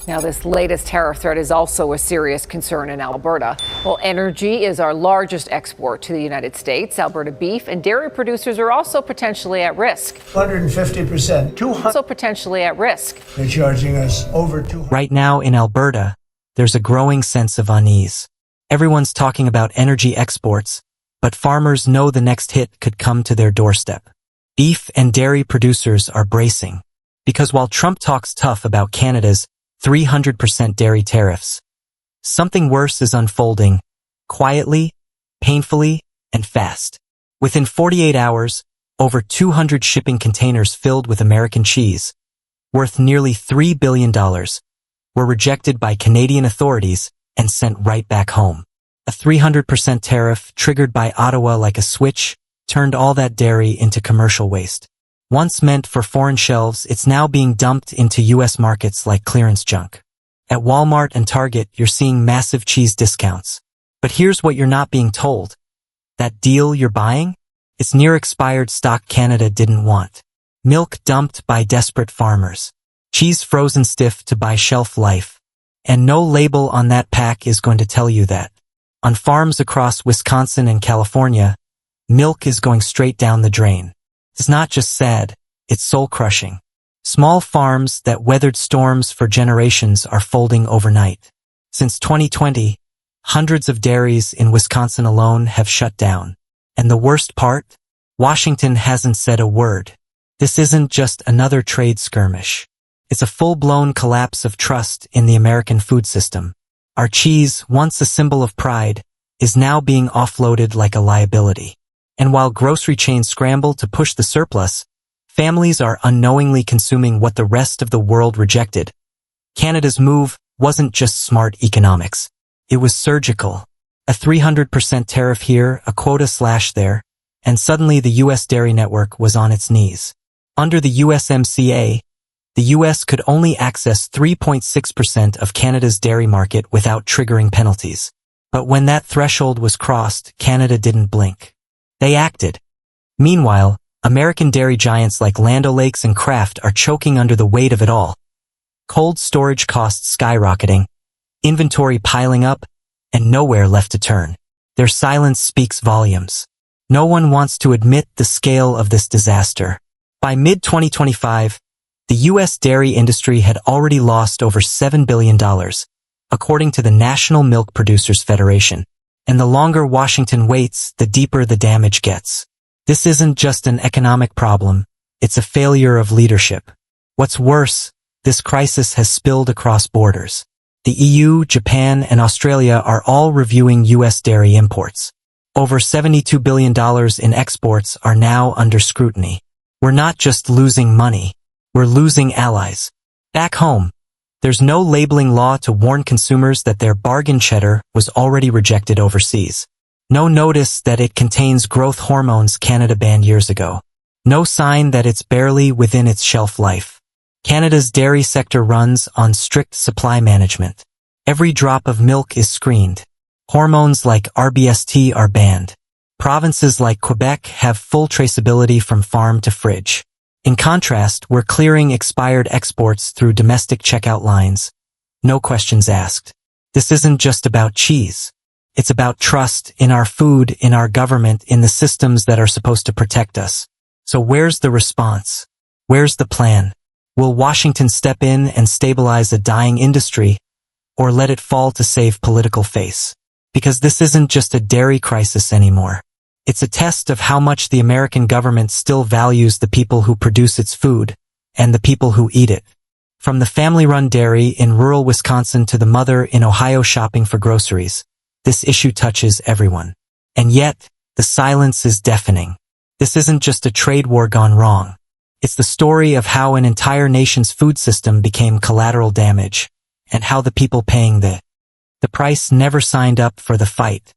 Now, this latest tariff threat is also a serious concern in Alberta. Well, energy is our largest export to the United States. Alberta beef and dairy producers are also potentially at risk. 150%. Also potentially at risk. They're charging us over 200. Right now in Alberta, there's a growing sense of unease. Everyone's talking about energy exports, but farmers know the next hit could come to their doorstep. Beef and dairy producers are bracing, because while Trump talks tough about Canada's 300% dairy tariffs, something worse is unfolding, quietly, painfully, and fast. Within 48 hours, over 200 shipping containers filled with American cheese, worth nearly $3 billion, were rejected by Canadian authorities and sent right back home. A 300% tariff triggered by Ottawa like a switch turned all that dairy into commercial waste. Once meant for foreign shelves, it's now being dumped into U.S. markets like clearance junk. At Walmart and Target, you're seeing massive cheese discounts. But here's what you're not being told. That deal you're buying? It's near-expired stock Canada didn't want. Milk dumped by desperate farmers. Cheese frozen stiff to buy shelf life. And no label on that pack is going to tell you that. On farms across Wisconsin and California, milk is going straight down the drain. It's not just sad, it's soul-crushing. Small farms that weathered storms for generations are folding overnight. Since 2020, hundreds of dairies in Wisconsin alone have shut down. And the worst part? Washington hasn't said a word. This isn't just another trade skirmish. It's a full-blown collapse of trust in the American food system. Our cheese, once a symbol of pride, is now being offloaded like a liability. And while grocery chains scramble to push the surplus, families are unknowingly consuming what the rest of the world rejected. Canada's move wasn't just smart economics. It was surgical. A 300% tariff here, a quota slash there, and suddenly the U.S. dairy network was on its knees. Under the USMCA, the U.S. could only access 3.6% of Canada's dairy market without triggering penalties. But when that threshold was crossed, Canada didn't blink. They acted. Meanwhile, American dairy giants like Land O'Lakes and Kraft are choking under the weight of it all. Cold storage costs skyrocketing, inventory piling up, and nowhere left to turn. Their silence speaks volumes. No one wants to admit the scale of this disaster. By mid-2025, the U.S. dairy industry had already lost over $7 billion, according to the National Milk Producers Federation. And the longer Washington waits, the deeper the damage gets. This isn't just an economic problem, it's a failure of leadership. What's worse, this crisis has spilled across borders. The EU, Japan, and Australia are all reviewing U.S. dairy imports. Over $72 billion in exports are now under scrutiny. We're not just losing money, we're losing allies. Back home, there's no labeling law to warn consumers that their bargain cheddar was already rejected overseas. No notice that it contains growth hormones Canada banned years ago. No sign that it's barely within its shelf life. Canada's dairy sector runs on strict supply management. Every drop of milk is screened. Hormones like RBST are banned. Provinces like Quebec have full traceability from farm to fridge. In contrast, we're clearing expired exports through domestic checkout lines. No questions asked. This isn't just about cheese. It's about trust in our food, in our government, in the systems that are supposed to protect us. So where's the response? Where's the plan? Will Washington step in and stabilize a dying industry, or let it fall to save political face? Because this isn't just a dairy crisis anymore. It's a test of how much the American government still values the people who produce its food, and the people who eat it. From the family-run dairy in rural Wisconsin to the mother in Ohio shopping for groceries, this issue touches everyone. And yet, the silence is deafening. This isn't just a trade war gone wrong. It's the story of how an entire nation's food system became collateral damage, and how the people paying the price never signed up for the fight.